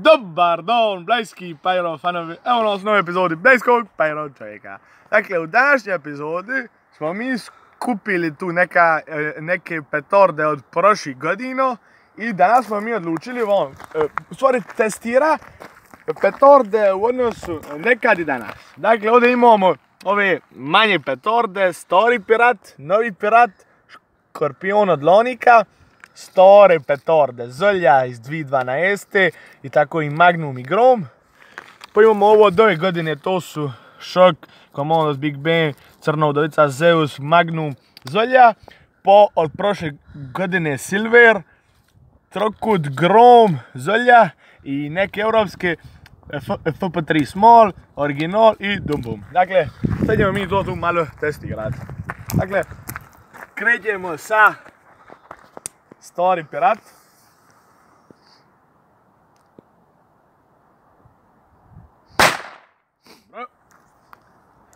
Dobar don, blejski Pyro fanovi, evo nas u novoj epizodi Blejskog Pyro čovjeka. Dakle, u današnjoj epizodi smo mi skupili tu neke petorde od prošlih godina i danas smo mi odlučili u stvari testira petorde u odnosu nekad i danas. Dakle, ovdje imamo ove manje petorde, Story Pirat, Novi Pirat, Škorpion od Lonika, Store petorde, Zolja iz 2012. i tako i Magnum i Grom. Pa imamo ovo od ove godine, to su Šok, Komandos, Big Ben, Crna udovica, Zeus, Magnum, Zolja. Po od prošle godine Silver, Trokut, Grom, Zolja i neke europske FP3 Small, Original i Dum Bum. Dakle, sad ćemo mi to tu malo testirati. Dakle, krećemo sa Story Pirat.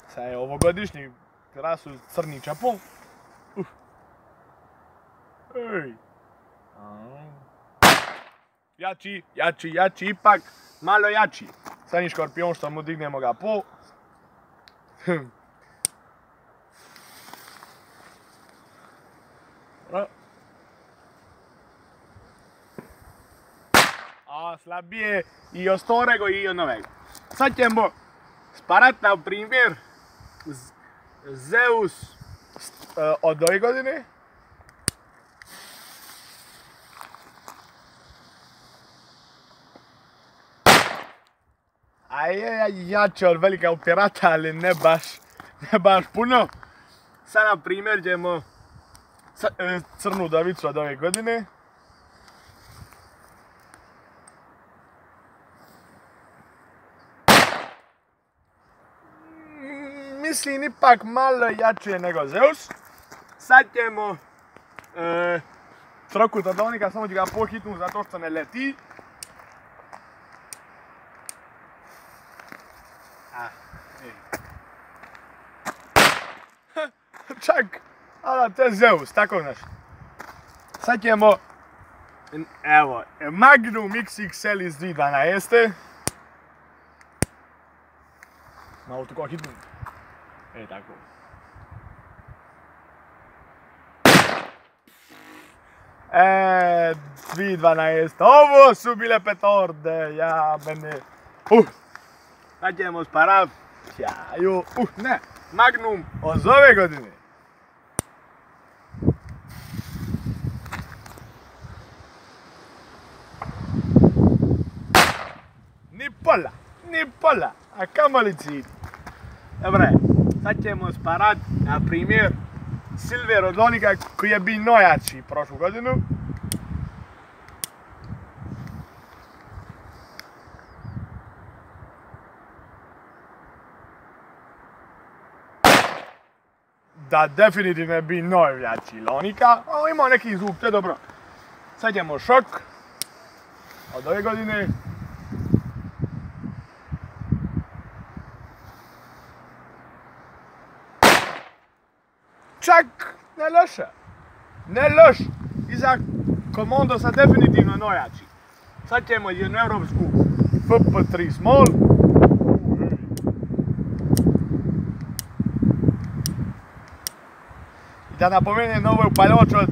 Sad je ovogodišnji pirat su crni čapon. Ej. Jači, ipak malo jači. Sad je Škorpion što mu dignemo ga po. A slabije i od Storego i od Novega. Sad ćemo sparat na primjer Zeus od ove godine. A je jače od velika pirata, ali ne baš puno. Sad na primjer ćemo Crnu udovicu od ove godine. Mislim ipak malo jače nego Zeus. Sad ćemo Trokut od Lonika, samo ću ga pohitnuti zato što ne leti. Čak, to je Zeus, tako znaš. Sad ćemo, evo, Magnum XXL iz 2012. Malo tu kao hitnuti. Tako. E, 2012. Ovo su bile petorde, ja mene. Sad ćemo sparat. Ne, Magnum od ove godine. Ni pola, a kamoli cilj. Dobre, sad ćemo sparat, na primjer, Silver od Lonika koji je bio najjači prošlu godinu. Da, definitivno je bio najjači Lonika, ali imao neki zvuk, to je dobro. Sad ćemo Šok od ove godine. Čak ne loš, iza Komandosa definitivno najjači. Sad ćemo jednu europsku FP3 Small. I da napomenem novu upaljač od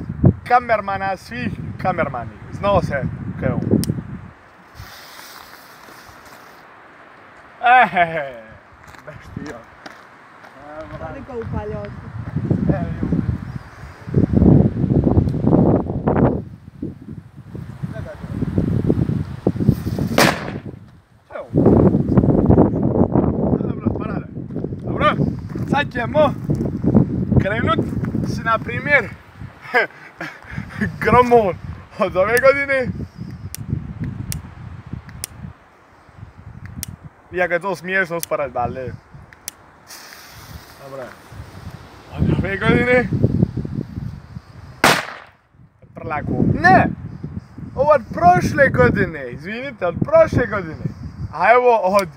kamermana svih kamermani. Znao se kaj je on. Beštio. Koliko upaljač? Dobro, sad ćemo krenut si na primjer Gromon od ove godine. Iako je to smiješno sparat, ali dobro. Od ove godine Prlako. Ne! Ovo od prošle godine, izvinite, od prošle godine. A evo od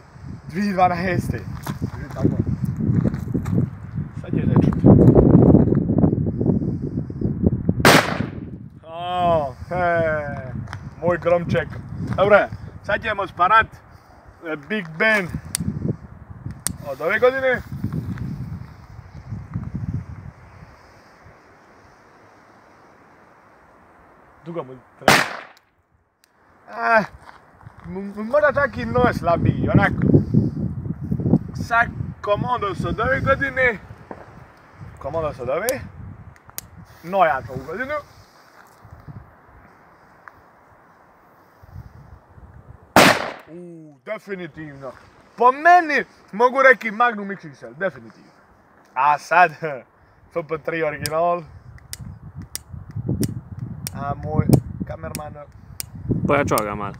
2012. Tako. Sad je rečut. Moj gromček. Dobre, Sad ćemo sparat Big Ben od ove godine. Dugo mu treba. Možda čak i no je slabiji, onako. Sa Commandos od ove godine. Commandos od ove. No jača ovu godinu. Definitivno. Po meni mogu reći Magnum XXL, definitivno. A sad, FP3 original. A moj kamerman... Pojačava ga malo.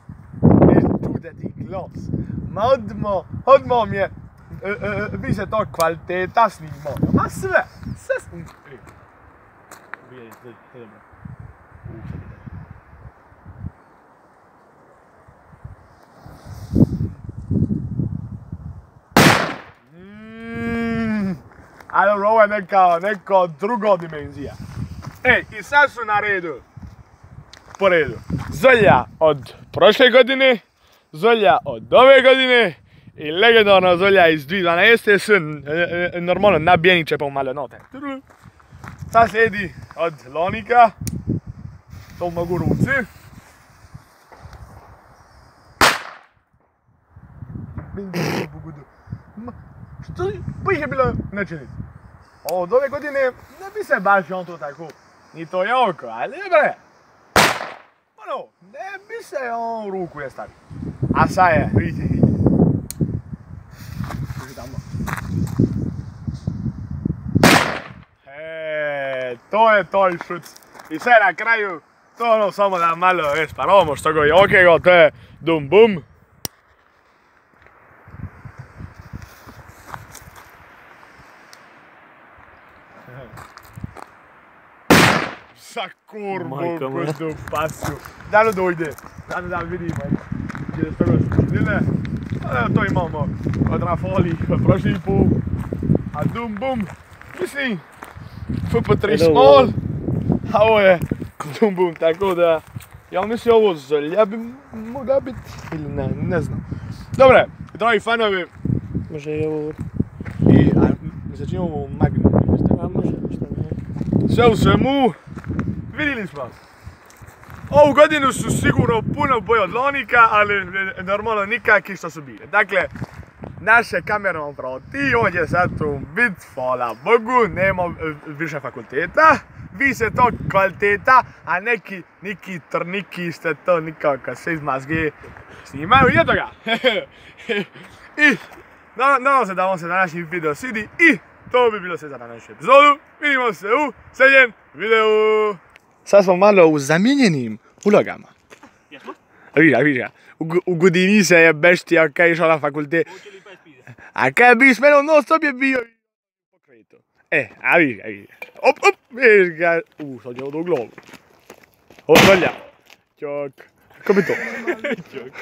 Tu da ti glas. Ma odmah mi je više to kvaliteta snimao. Ma sve snimao. Ali ovo je neka druga dimenzija. I sad su na redu. Po redu. Zolja od prošle godine, Zolja od ove godine i legendarna Zolja iz 2012. s normalno nabijenim čepom malo note. Sad slijedi od Lonika. To mogu ruci. Što bi ih je bilo nečiniti? Od ove godine ne bi se baš on to tako, ni to jako, ali bre. Ono, ne bi se on ruku je stavio. A sad je, vidite. To je toj šuc. I sve na kraju, to ono samo da malo sparovamo što go je okego, to je dum bum. Sa kurbu koju pasu. Da li dojde? Da vidimo. Gdje je toga sredine. To imamo od Rafali, od prošli put. A dum bum. Mislim, FP3 small. A ovo je dum bum, tako da... Ja mislim ovo Zolja bi mogla biti ili ne znam. Dobre, dragi fanovi. Može i ovo. Mi se čini ovo Magnum. A može, šta ne. Sve u svemu, vidjeli smo. Ovu godinu su sigurno puno bolje od Lonika, ali normalno nikakvi što su bile. Dakle, naše kamera proti, on je sad tu bit, hvala Bogu, nema više fakulteta. Vi ste to kvaliteta, a neki trniki ste to nikako se iz mazge snimaju i eto ga. I nadam se da vam se današnji video svidi i to bi bilo sve za današnju epizodu. Vidimo se u sljedećem videu. Sad smo malo u zamijenjenim ulogama. Vidiš ga. U godini se je beštija kaj je išao na fakultet. A kaj bi smelo non stop je bio pokreto. A vidiš ga. Op, vidiš ga. Sad je od u glavu. Ovo Zolja. Čok. Kako bi to? Čok.